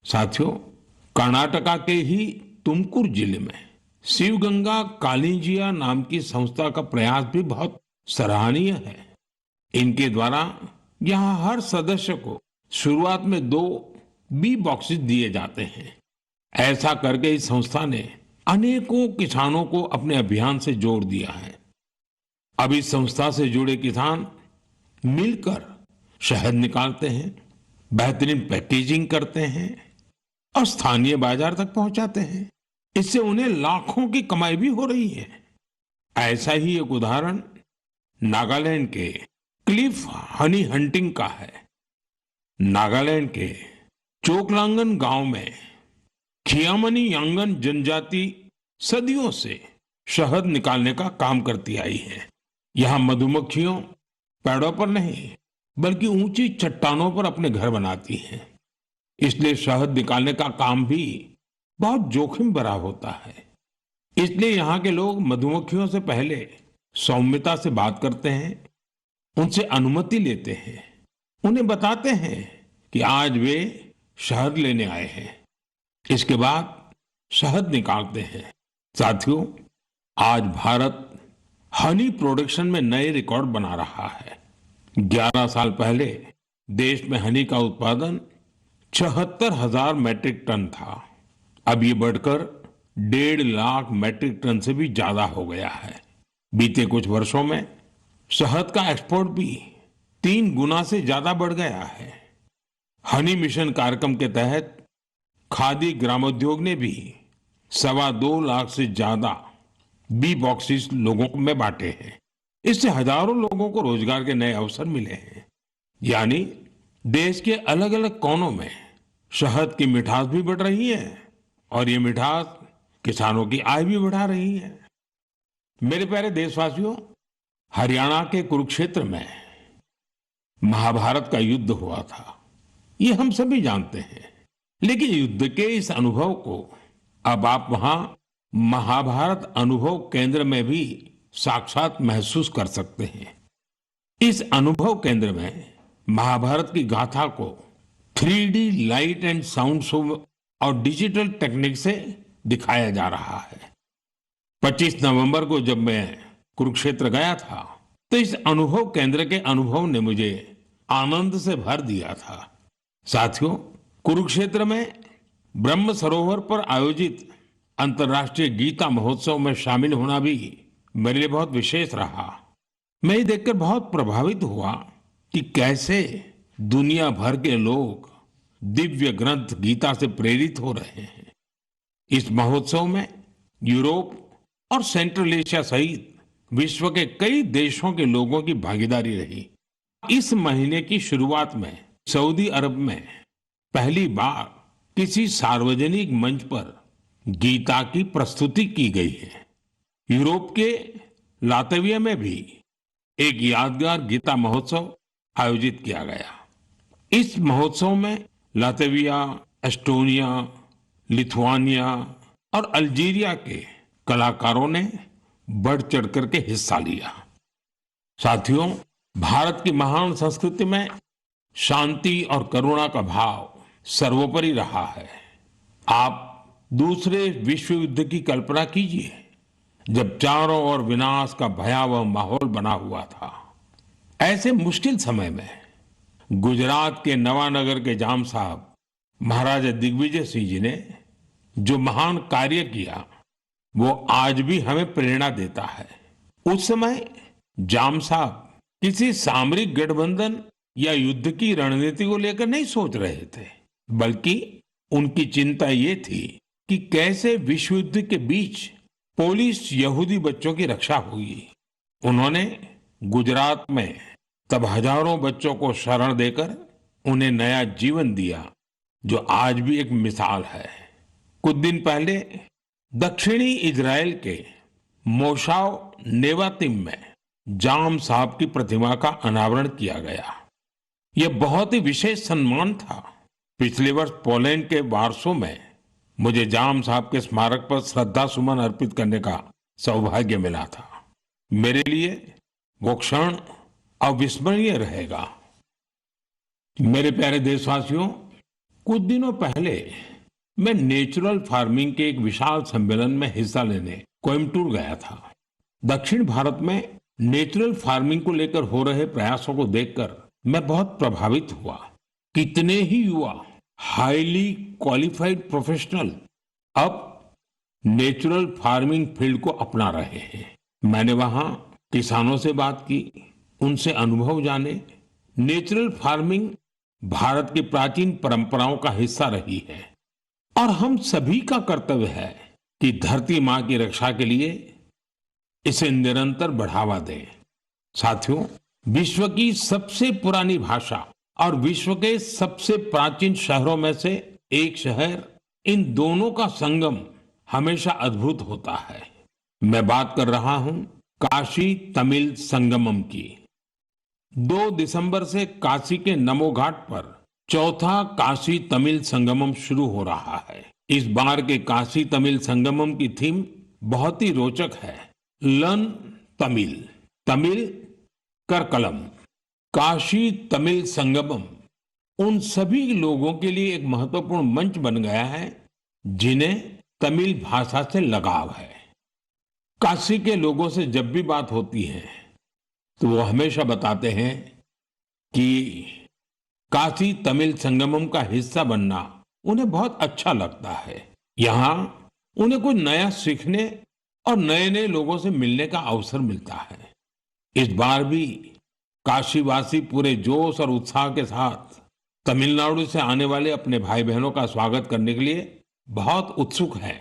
साथियों, कर्नाटका के ही तुमकुर जिले में शिवगंगा कालिंजिया नाम की संस्था का प्रयास भी बहुत सराहनीय है। इनके द्वारा यहाँ हर सदस्य को शुरुआत में 2 बी बॉक्सेस दिए जाते हैं। ऐसा करके इस संस्था ने अनेकों किसानों को अपने अभियान से जोड़ दिया है। अब इस संस्था से जुड़े किसान मिलकर शहद निकालते हैं, बेहतरीन पैकेजिंग करते हैं और स्थानीय बाजार तक पहुंचाते हैं। इससे उन्हें लाखों की कमाई भी हो रही है। ऐसा ही एक उदाहरण नागालैंड के क्लिफ हनी हंटिंग का है। नागालैंड के चोकलांगन गांव में खियामनी यांगन जनजाति सदियों से शहद निकालने का काम करती आई है। यहाँ मधुमक्खियों पेड़ों पर नहीं बल्कि ऊंची चट्टानों पर अपने घर बनाती हैं। इसलिए शहद निकालने का काम भी बहुत जोखिम भरा होता है। इसलिए यहाँ के लोग मधुमक्खियों से पहले सौम्यता से बात करते हैं, उनसे अनुमति लेते हैं, उन्हें बताते हैं कि आज वे शहद लेने आए हैं। इसके बाद शहद निकालते हैं। साथियों, आज भारत हनी प्रोडक्शन में नए रिकॉर्ड बना रहा है। 11 साल पहले देश में हनी का उत्पादन 76,000 मैट्रिक टन था। अब ये बढ़कर 1.5 लाख मैट्रिक टन से भी ज्यादा हो गया है। बीते कुछ वर्षों में शहद का एक्सपोर्ट भी 3 गुना से ज्यादा बढ़ गया है। हनी मिशन कार्यक्रम के तहत खादी ग्रामोद्योग ने भी 2.25 लाख से ज्यादा बी बॉक्सेस लोगों में बांटे हैं। इससे हजारों लोगों को रोजगार के नए अवसर मिले हैं। यानी देश के अलग अलग कोनों में शहद की मिठास भी बढ़ रही है और ये मिठास किसानों की आय भी बढ़ा रही है। मेरे प्यारे देशवासियों, हरियाणा के कुरुक्षेत्र में महाभारत का युद्ध हुआ था, ये हम सभी जानते हैं। लेकिन युद्ध के इस अनुभव को अब आप वहां महाभारत अनुभव केंद्र में भी साक्षात महसूस कर सकते हैं। इस अनुभव केंद्र में महाभारत की गाथा को 3D light and sound show और डिजिटल टेक्निक से दिखाया जा रहा है। 25 नवंबर को जब मैं कुरुक्षेत्र गया था तो इस अनुभव केंद्र के अनुभव ने मुझे आनंद से भर दिया था। साथियों, कुरुक्षेत्र में ब्रह्म सरोवर पर आयोजित अंतर्राष्ट्रीय गीता महोत्सव में शामिल होना भी मेरे लिए बहुत विशेष रहा। मैं ये देखकर बहुत प्रभावित हुआ कि कैसे दुनिया भर के लोग दिव्य ग्रंथ गीता से प्रेरित हो रहे हैं। इस महोत्सव में यूरोप और सेंट्रल एशिया सहित विश्व के कई देशों के लोगों की भागीदारी रही। इस महीने की शुरुआत में सऊदी अरब में पहली बार किसी सार्वजनिक मंच पर गीता की प्रस्तुति की गई है। यूरोप के लातविया में भी एक यादगार गीता महोत्सव आयोजित किया गया। इस महोत्सव में लातविया, एस्टोनिया, लिथुआनिया और अल्जीरिया के कलाकारों ने बढ़ चढ़ करके हिस्सा लिया। साथियों, भारत की महान संस्कृति में शांति और करुणा का भाव सर्वोपरि रहा है। आप दूसरे विश्व युद्ध की कल्पना कीजिए, जब चारों ओर विनाश का भयावह माहौल बना हुआ था। ऐसे मुश्किल समय में गुजरात के नवानगर के जाम साहब महाराजा दिग्विजय सिंह जी ने जो महान कार्य किया वो आज भी हमें प्रेरणा देता है। उस समय जाम साहब किसी सामरिक गठबंधन या युद्ध की रणनीति को लेकर नहीं सोच रहे थे, बल्कि उनकी चिंता ये थी कि कैसे विश्व युद्ध के बीच पोलिश यहूदी बच्चों की रक्षा होगी। उन्होंने गुजरात में तब हजारों बच्चों को शरण देकर उन्हें नया जीवन दिया, जो आज भी एक मिसाल है। कुछ दिन पहले दक्षिणी इजराइल के मोशाव नेवातिम में जाम साहब की प्रतिमा का अनावरण किया गया। यह बहुत ही विशेष सम्मान था। पिछले वर्ष पोलैंड के वार्सो में मुझे जाम साहब के स्मारक पर श्रद्धा सुमन अर्पित करने का सौभाग्य मिला था। मेरे लिए वो क्षण अविस्मरणीय रहेगा। मेरे प्यारे देशवासियों, कुछ दिनों पहले मैं नेचुरल फार्मिंग के एक विशाल सम्मेलन में हिस्सा लेने कोयम्बटूर गया था। दक्षिण भारत में नेचुरल फार्मिंग को लेकर हो रहे प्रयासों को देखकर मैं बहुत प्रभावित हुआ। कितने ही युवा हाईली क्वालिफाइड प्रोफेशनल अब नेचुरल फार्मिंग फील्ड को अपना रहे हैं। मैंने वहां किसानों से बात की, उनसे अनुभव जाने। नेचुरल फार्मिंग भारत की प्राचीन परंपराओं का हिस्सा रही है और हम सभी का कर्तव्य है कि धरती मां की रक्षा के लिए इसे निरंतर बढ़ावा दें। साथियों, विश्व की सबसे पुरानी भाषा और विश्व के सबसे प्राचीन शहरों में से एक शहर, इन दोनों का संगम हमेशा अद्भुत होता है। मैं बात कर रहा हूं काशी तमिल संगमम की। 2 दिसंबर से काशी के नमो घाट पर चौथा काशी तमिल संगमम शुरू हो रहा है। इस बार के काशी तमिल संगमम की थीम बहुत ही रोचक है। लर्न तमिल, तमिल कर कलम। काशी तमिल संगमम उन सभी लोगों के लिए एक महत्वपूर्ण मंच बन गया है जिन्हें तमिल भाषा से लगाव है। काशी के लोगों से जब भी बात होती है तो वो हमेशा बताते हैं कि काशी तमिल संगमम का हिस्सा बनना उन्हें बहुत अच्छा लगता है। यहाँ उन्हें कुछ नया सीखने और नए नए लोगों से मिलने का अवसर मिलता है। इस बार भी काशीवासी पूरे जोश और उत्साह के साथ तमिलनाडु से आने वाले अपने भाई बहनों का स्वागत करने के लिए बहुत उत्सुक हैं।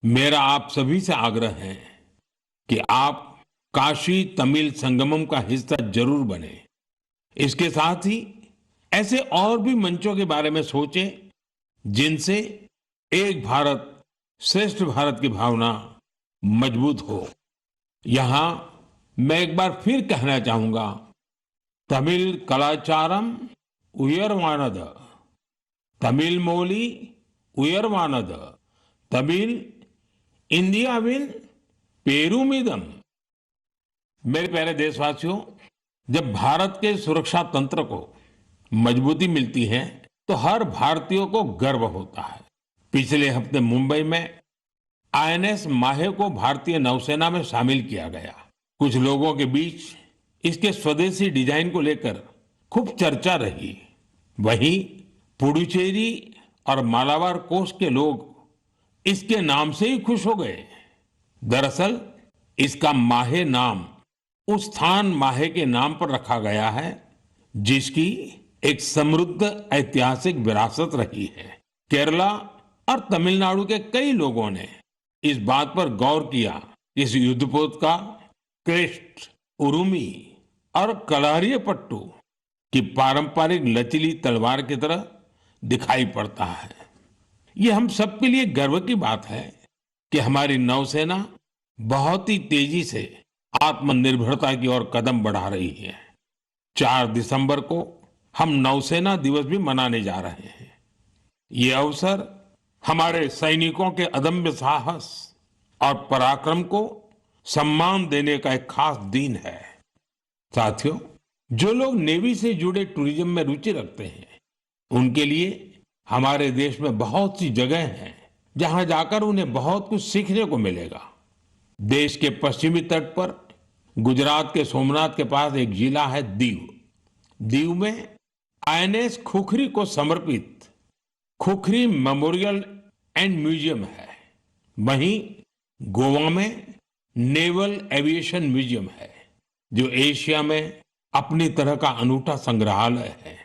मेरा आप सभी से आग्रह है कि आप काशी तमिल संगमम का हिस्सा जरूर बने। इसके साथ ही ऐसे और भी मंचों के बारे में सोचें जिनसे एक भारत श्रेष्ठ भारत की भावना मजबूत हो। यहां मैं एक बार फिर कहना चाहूंगा, तमिल कलाचारम उयर्वानद, तमिल मोली उयर्वानद, तमिल इंडियाविन पेरुमिदम। मेरे प्यारे देशवासियों, जब भारत के सुरक्षा तंत्र को मजबूती मिलती है तो हर भारतीय को गर्व होता है। पिछले हफ्ते मुंबई में आईएनएस माहे को भारतीय नौसेना में शामिल किया गया। कुछ लोगों के बीच इसके स्वदेशी डिजाइन को लेकर खूब चर्चा रही। वहीं पुडुचेरी और मालाबार कोस्ट के लोग इसके नाम से ही खुश हो गए। दरअसल इसका माहे नाम उस स्थान माहे के नाम पर रखा गया है जिसकी एक समृद्ध ऐतिहासिक विरासत रही है। केरला और तमिलनाडु के कई लोगों ने इस बात पर गौर किया कि इस युद्धपोत का क्रेस्ट, उरुमी और कलारियपट्टू की पारंपरिक लचीली तलवार की तरह दिखाई पड़ता है। ये हम सबके लिए गर्व की बात है कि हमारी नौसेना बहुत ही तेजी से आत्मनिर्भरता की ओर कदम बढ़ा रही है। 4 दिसंबर को हम नौसेना दिवस भी मनाने जा रहे हैं। ये अवसर हमारे सैनिकों के अदम्य साहस और पराक्रम को सम्मान देने का एक खास दिन है। साथियों, जो लोग नेवी से जुड़े टूरिज्म में रुचि रखते हैं उनके लिए हमारे देश में बहुत सी जगह हैं जहां जाकर उन्हें बहुत कुछ सीखने को मिलेगा। देश के पश्चिमी तट पर गुजरात के सोमनाथ के पास एक जिला है दीव। दीव में आईएनएस खुखरी को समर्पित खुखरी मेमोरियल एंड म्यूजियम है। वहीं गोवा में नेवल एविएशन म्यूजियम है जो एशिया में अपनी तरह का अनूठा संग्रहालय है।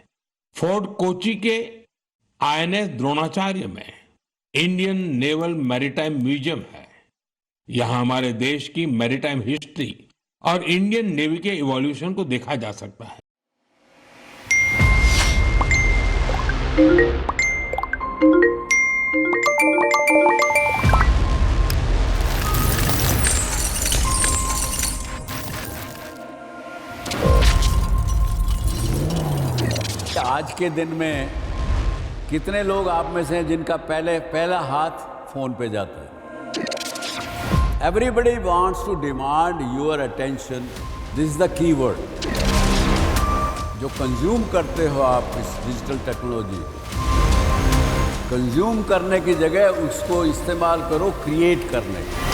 फोर्ट कोची के आईएनएस द्रोणाचार्य में इंडियन नेवल मैरीटाइम म्यूजियम है। यहां हमारे देश की मैरीटाइम हिस्ट्री और इंडियन नेवी के इवोल्यूशन को देखा जा सकता है। आज के दिन में कितने लोग आप में से हैं जिनका पहला हाथ फोन पे जाता है? Everybody wants to demand your attention. This is the key word जो कंज्यूम करते हो आप इस डिजिटल टेक्नोलॉजी। कंज्यूम करने की जगह उसको इस्तेमाल करो क्रिएट करने की।